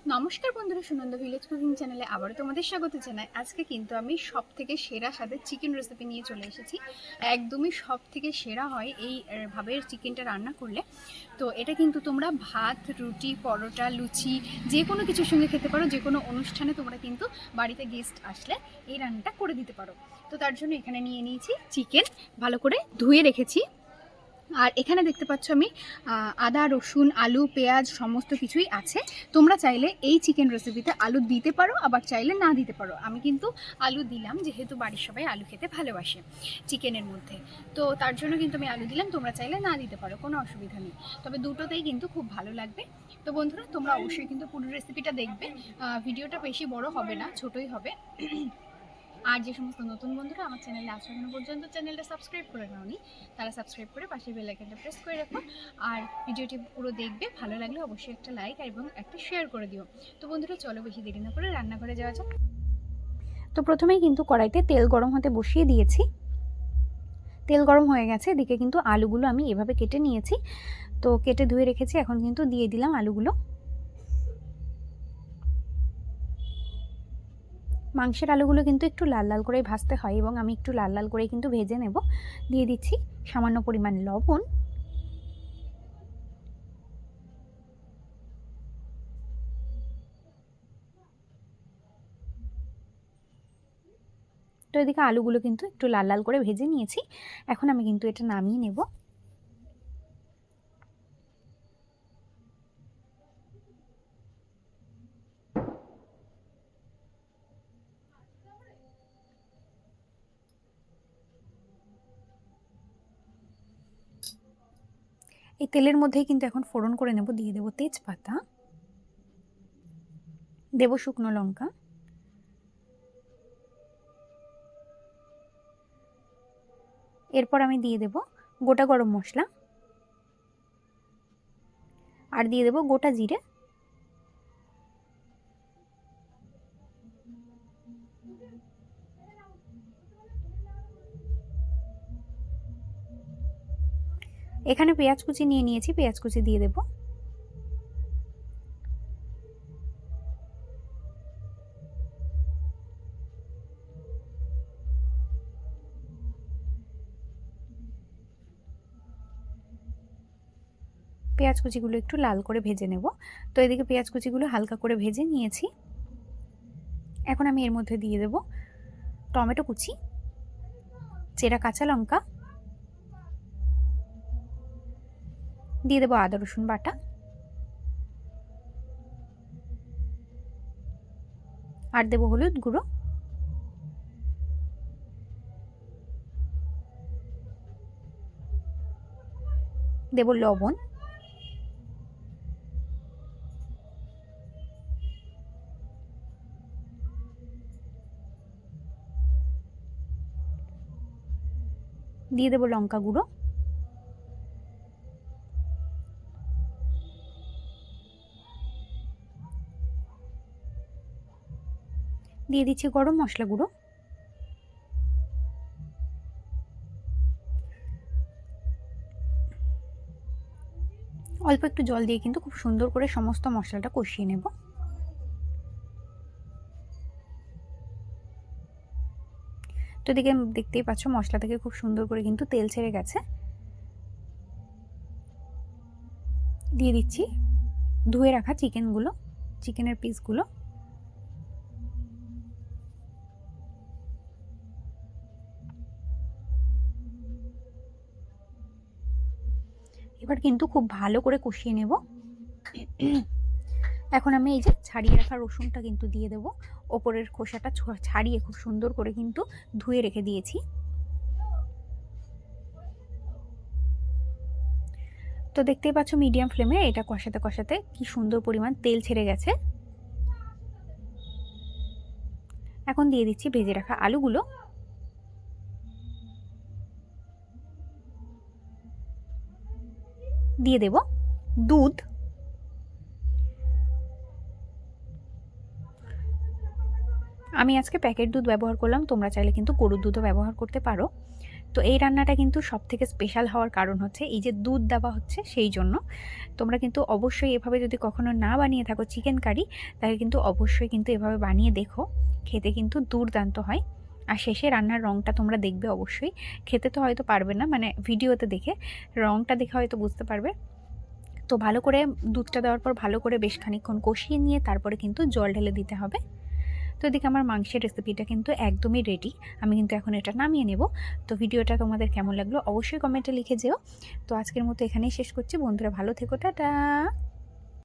নমস্কার বন্ধুরা, Sunanda village cooking চ্যানেলে আবারও তোমাদের স্বাগত জানাই। আজকে কিন্তু আমি সব থেকে সেরা স্বাদের চিকেন রেসিপি নিয়ে চলে এসেছি। একদমই সব থেকে সেরা হয় এই ভাবে চিকেনটা রান্না করলে। তো এটা কিন্তু তোমরা ভাত, রুটি, পরোটা, লুচি যে কোনো কিছুর সঙ্গে খেতে পারো। যে কোনো অনুষ্ঠানে তোমরা কিন্তু বাড়িতে গেস্ট আসলে এই রান্নাটা করে দিতে পারো। তো তার জন্য এখানে নিয়ে নিয়েছি চিকেন, ভালো করে ধুয়ে রেখেছি। আর এখানে দেখতে পাচ্ছ আমি আদা, রসুন, আলু, পেঁয়াজ সমস্ত কিছুই আছে। তোমরা চাইলে এই চিকেন রেসিপিতে আলু দিতে পারো, আবার চাইলে না দিতে পারো। আমি কিন্তু আলু দিলাম, যেহেতু বাড়ির সবাই আলু খেতে ভালোবাসে চিকেনের মধ্যে। তো তার জন্য কিন্তু আমি আলু দিলাম। তোমরা চাইলে না দিতে পারো, কোনো অসুবিধা নেই। তবে দুটোতেই কিন্তু খুব ভালো লাগবে। তো বন্ধুরা, তোমরা অবশ্যই কিন্তু পুরো রেসিপিটা দেখবে। ভিডিওটা বেশি বড় হবে না, ছোটই হবে। আর যে সমস্ত নতুন বন্ধুরা আমার চ্যানেলে আসা এখনো পর্যন্ত চ্যানেলটা সাবস্ক্রাইব করে নাওনি, তারা সাবস্ক্রাইব করে পাশে বেল আইকনটা প্রেস করে রাখো। আর ভিডিওটি পুরো দেখবে, ভালো লাগলে অবশ্যই একটা লাইক এবং একটা শেয়ার করে দিও। তো বন্ধুরা, চলো বেশি দেরি না করে রান্নাঘরে যাওয়া যাক। তো প্রথমেই কিন্তু কড়াইতে তেল গরম হতে বসিয়ে দিয়েছি। তেল গরম হয়ে গেছে, এদিকে কিন্তু আলুগুলো আমি এভাবে কেটে নিয়েছি। তো কেটে ধুয়ে রেখেছি, এখন কিন্তু দিয়ে দিলাম আলুগুলো। মাংসের আলুগুলো কিন্তু একটু লাল লাল করে ভাজতে হয় এবং আমি একটু লাল লাল করে কিন্তু ভেজে নেব। দিয়ে দিচ্ছি সামান্য পরিমাণ লবণ, তো এদিকে আলুগুলো কিন্তু একটু লাল লাল করে ভেজে নিয়েছি। এখন আমি কিন্তু এটা নামিয়ে নেব। এই তেলের মধ্যেই কিন্তু এখন ফোড়ন করে নেব। দিয়ে দেব তেজপাতা, দেব শুকনো লঙ্কা, এরপর আমি দিয়ে দেব গোটা গরম মশলা, আর দিয়ে দেব গোটা জিরে। এখানে পেঁয়াজ কুচি নিয়ে নিয়েছি, পেঁয়াজ কুচি দিয়ে দেব। পেঁয়াজ কুচিগুলো একটু লাল করে ভেজে নেব। তো এদিকে পেঁয়াজ কুচিগুলো হালকা করে ভেজে নিয়েছি। এখন আমি এর মধ্যে দিয়ে দেব টমেটো কুচি, চেরা কাঁচা লঙ্কা, দিয়ে দেবো আদা রসুন বাটা, আর দেবো হলুদ গুঁড়ো, দেব লবণ, দিয়ে দেব লঙ্কা গুঁড়ো, দিয়ে দিচ্ছি গরম মশলা গুঁড়ো, অল্প একটু জল দিয়ে কিন্তু খুব সুন্দর করে সমস্ত মশলাটা কষিয়ে নেব। তো এদিকে দেখতেই পাচ্ছ মশলা থেকে খুব সুন্দর করে কিন্তু তেল ছেড়ে গেছে। দিয়ে দিচ্ছি ধুয়ে রাখা চিকেনগুলো, চিকেনের পিসগুলো। এবার কিন্তু খুব ভালো করে কষিয়ে নেব। এখন আমি এই যে ছাড়িয়ে রাখা রসুনটা কিন্তু দিয়ে দেব। ওপরের খোসাটা ছাড়িয়ে খুব সুন্দর করে কিন্তু ধুয়ে রেখে দিয়েছি। তো দেখতেই পাচ্ছ মিডিয়াম ফ্লেমে এটা কষাতে কষাতে কি সুন্দর পরিমাণ তেল ছেড়ে গেছে। এখন দিয়ে দিচ্ছি ভেজে রাখা আলুগুলো, দিয়ে দেব দুধ, আমি আজকে প্যাকেট দুধ ব্যবহার করলাম, তোমরা চাইলে কিন্তু গরুর দুধও ব্যবহার করতে পারো। তো এই রান্নাটা কিন্তু সবথেকে স্পেশাল হওয়ার কারণ হচ্ছে এই যে দুধ দেওয়া হচ্ছে সেই জন্য। তোমরা কিন্তু অবশ্যই এভাবে যদি কখনো না বানিয়ে থাকো চিকেন কারি, তাহলে কিন্তু অবশ্যই কিন্তু এভাবে বানিয়ে দেখো, খেতে কিন্তু দুর্দান্ত হয়। আর শেষে রান্নার রঙটা তোমরা দেখবে অবশ্যই, খেতে তো হয়তো পারবে না, মানে ভিডিওতে দেখে, রঙটা দেখে হয়তো বুঝতে পারবে। তো ভালো করে দুধটা দেওয়ার পর ভালো করে বেশ খানিকক্ষণ কষিয়ে নিয়ে তারপরে কিন্তু জল ঢেলে দিতে হবে। তো এদিকে আমার মাংসের রেসিপিটা কিন্তু একদমই রেডি, আমি কিন্তু এখন এটা নামিয়ে নেব। তো ভিডিওটা তোমাদের কেমন লাগলো অবশ্যই কমেন্টে লিখে যেও। তো আজকের মতো এখানেই শেষ করছি বন্ধুরা, ভালো থেকো, টাটা।